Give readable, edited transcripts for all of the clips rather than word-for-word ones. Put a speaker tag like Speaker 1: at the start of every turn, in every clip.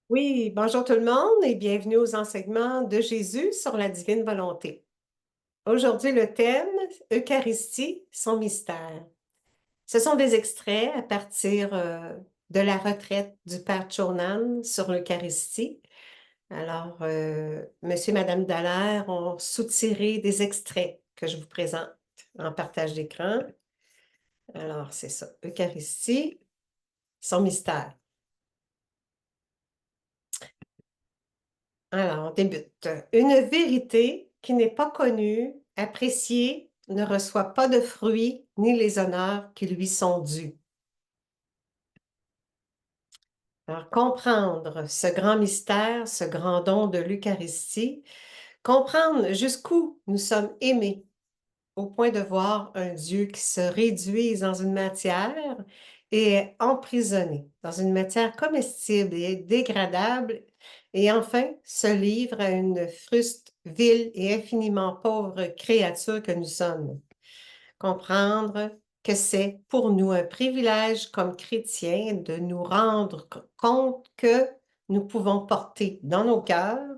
Speaker 1: Oui, bonjour tout le monde et bienvenue aux enseignements de Jésus sur la divine volonté. Aujourd'hui, le thème Eucharistie, son mystère. Ce sont des extraits à partir de la retraite du Père Chonan sur l'Eucharistie. Alors, Monsieur et Madame Dallaire ont soutiré des extraits que je vous présente en partage d'écran. Alors, c'est ça, Eucharistie, son mystère. Alors, on débute. Une vérité qui n'est pas connue, appréciée, ne reçoit pas de fruits ni les honneurs qui lui sont dus. Alors, comprendre ce grand mystère, ce grand don de l'Eucharistie, comprendre jusqu'où nous sommes aimés, au point de voir un Dieu qui se réduise dans une matière et est emprisonné dans une matière comestible et dégradable, et enfin se livre à une fruste, vile et infiniment pauvre créature que nous sommes. Comprendre que c'est pour nous un privilège comme chrétiens de nous rendre compte que nous pouvons porter dans nos cœurs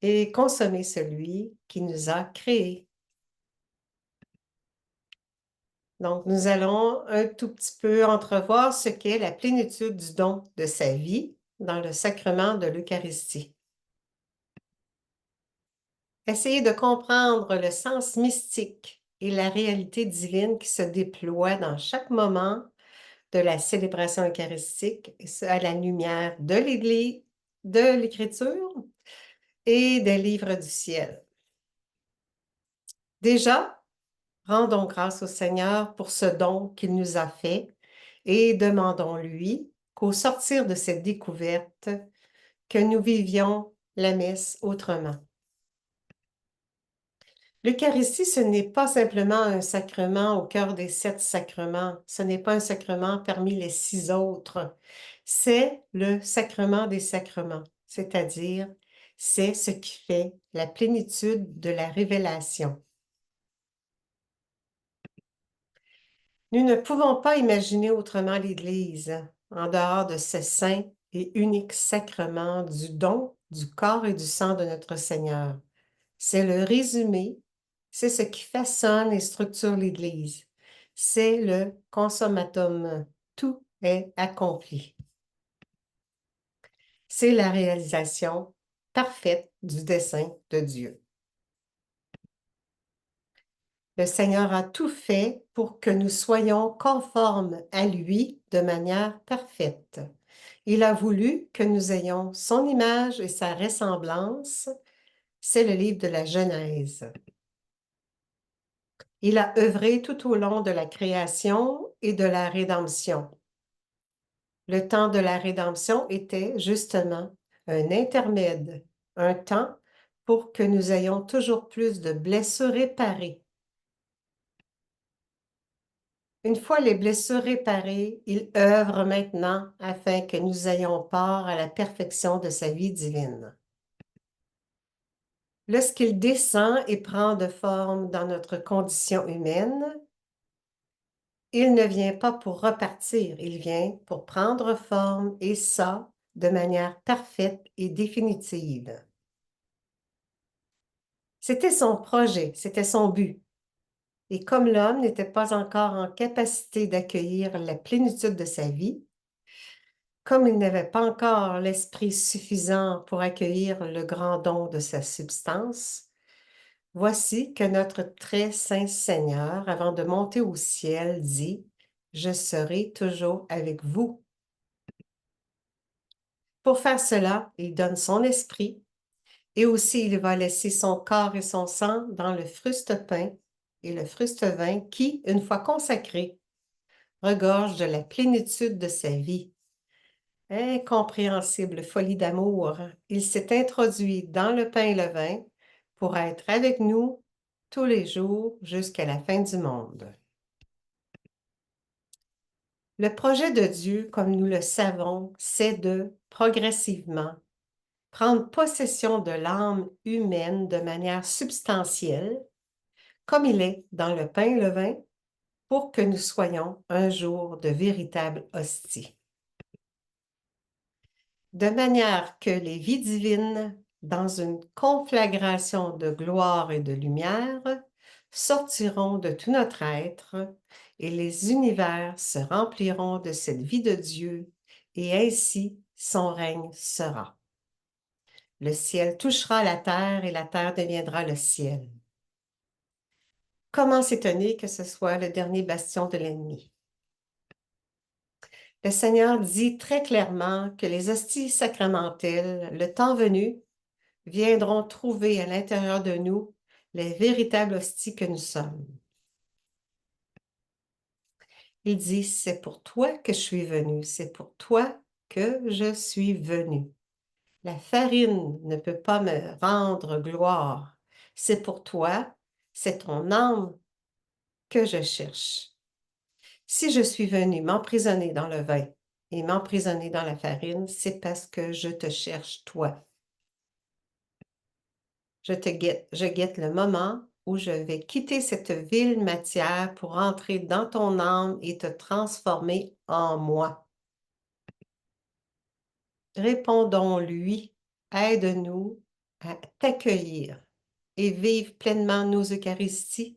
Speaker 1: et consommer celui qui nous a créés. Donc, nous allons un tout petit peu entrevoir ce qu'est la plénitude du don de sa vie dans le sacrement de l'Eucharistie. Essayer de comprendre le sens mystique et la réalité divine qui se déploie dans chaque moment de la célébration eucharistique, et ce, à la lumière de l'Église, de l'Écriture et des livres du ciel. Déjà, rendons grâce au Seigneur pour ce don qu'il nous a fait et demandons-lui qu'au sortir de cette découverte, que nous vivions la messe autrement. L'Eucharistie, ce n'est pas simplement un sacrement au cœur des 7 sacrements, ce n'est pas un sacrement parmi les 6 autres, c'est le sacrement des sacrements, c'est-à-dire c'est ce qui fait la plénitude de la révélation. Nous ne pouvons pas imaginer autrement l'Église en dehors de ce saint et unique sacrement du don du corps et du sang de notre Seigneur. C'est le résumé, c'est ce qui façonne et structure l'Église. C'est le consommatum. Tout est accompli. C'est la réalisation parfaite du dessein de Dieu. Le Seigneur a tout fait pour que nous soyons conformes à lui de manière parfaite. Il a voulu que nous ayons son image et sa ressemblance. C'est le livre de la Genèse. Il a œuvré tout au long de la création et de la rédemption. Le temps de la rédemption était justement un intermède, un temps pour que nous ayons toujours plus de blessures réparées. Une fois les blessures réparées, il œuvre maintenant afin que nous ayons part à la perfection de sa vie divine. Lorsqu'il descend et prend de forme dans notre condition humaine, il ne vient pas pour repartir, il vient pour prendre forme, et ça, de manière parfaite et définitive. C'était son projet, c'était son but. Et comme l'homme n'était pas encore en capacité d'accueillir la plénitude de sa vie, comme il n'avait pas encore l'esprit suffisant pour accueillir le grand don de sa substance, voici que notre très saint Seigneur, avant de monter au ciel, dit: « Je serai toujours avec vous. » Pour faire cela, il donne son esprit et aussi il va laisser son corps et son sang dans le fruste pain et le fruste vin qui, une fois consacrés, regorge de la plénitude de sa vie. Incompréhensible folie d'amour, il s'est introduit dans le pain et le vin pour être avec nous tous les jours jusqu'à la fin du monde. Le projet de Dieu, comme nous le savons, c'est de, progressivement, prendre possession de l'âme humaine de manière substantielle, comme il est dans le pain et le vin, pour que nous soyons un jour de véritables hosties. de manière que les vies divines, dans une conflagration de gloire et de lumière, sortiront de tout notre être et les univers se rempliront de cette vie de Dieu et ainsi son règne sera. Le ciel touchera la terre et la terre deviendra le ciel. Comment s'étonner que ce soit le dernier bastion de l'ennemi? Le Seigneur dit très clairement que les hosties sacramentelles, le temps venu, viendront trouver à l'intérieur de nous les véritables hosties que nous sommes. Il dit, c'est pour toi que je suis venu, c'est pour toi que je suis venu. La farine ne peut pas me rendre gloire. C'est pour toi, c'est ton âme que je cherche. Si je suis venu m'emprisonner dans le vin et m'emprisonner dans la farine, c'est parce que je te cherche, toi. Je guette le moment où je vais quitter cette vile matière pour entrer dans ton âme et te transformer en moi. Répondons-lui, aide-nous à t'accueillir et vivre pleinement nos Eucharisties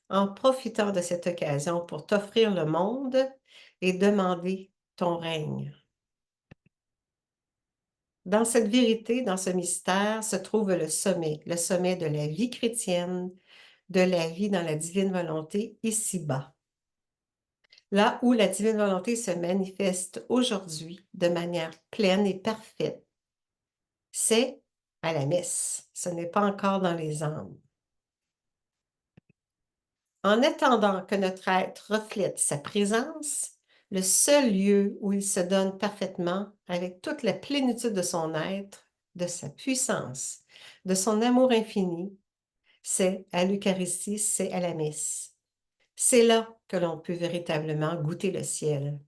Speaker 1: en profitant de cette occasion pour t'offrir le monde et demander ton règne. Dans cette vérité, dans ce mystère, se trouve le sommet de la vie chrétienne, de la vie dans la divine volonté ici-bas. Là où la divine volonté se manifeste aujourd'hui de manière pleine et parfaite, c'est à la messe. Ce n'est pas encore dans les âmes. En attendant que notre être reflète sa présence, le seul lieu où il se donne parfaitement avec toute la plénitude de son être, de sa puissance, de son amour infini, c'est à l'Eucharistie, c'est à la messe. C'est là que l'on peut véritablement goûter le ciel.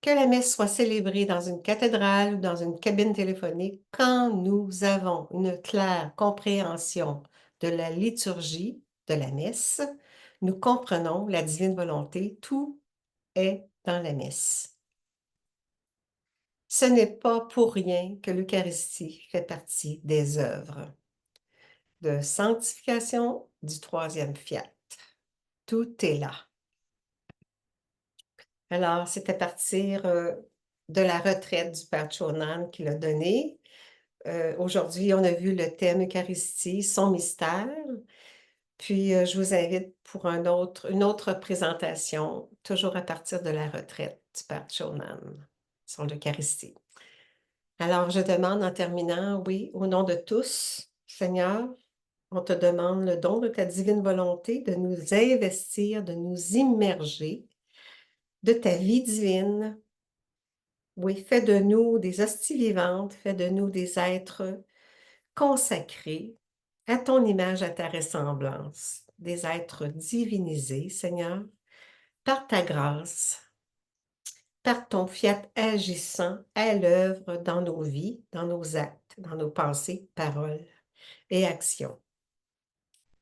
Speaker 1: Que la messe soit célébrée dans une cathédrale ou dans une cabine téléphonique, quand nous avons une claire compréhension de la liturgie de la messe, nous comprenons la divine volonté, tout est dans la messe. Ce n'est pas pour rien que l'Eucharistie fait partie des œuvres de sanctification du troisième fiat. Tout est là. Alors, c'est à partir de la retraite du Père Chonan qu'il a donné. Aujourd'hui, on a vu le thème Eucharistie, son mystère. Puis, je vous invite pour une autre présentation, toujours à partir de la retraite du Père Chonan, sur l'Eucharistie. Alors, je demande en terminant, oui, au nom de tous, Seigneur, on te demande le don de ta divine volonté de nous investir, de nous immerger de ta vie divine. Oui, fais de nous des hosties vivantes, fais de nous des êtres consacrés à ton image, à ta ressemblance, des êtres divinisés, Seigneur, par ta grâce, par ton fiat agissant à l'œuvre dans nos vies, dans nos actes, dans nos pensées, paroles et actions.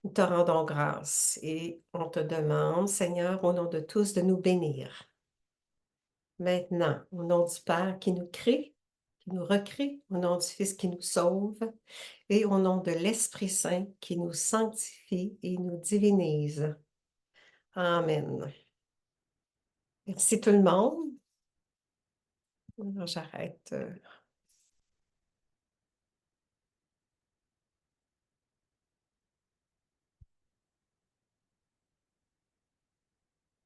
Speaker 1: Nous te rendons grâce et on te demande, Seigneur, au nom de tous, de nous bénir. Maintenant, au nom du Père qui nous crée, qui nous recrée, au nom du Fils qui nous sauve, et au nom de l'Esprit Saint qui nous sanctifie et nous divinise. Amen. Merci tout le monde. J'arrête.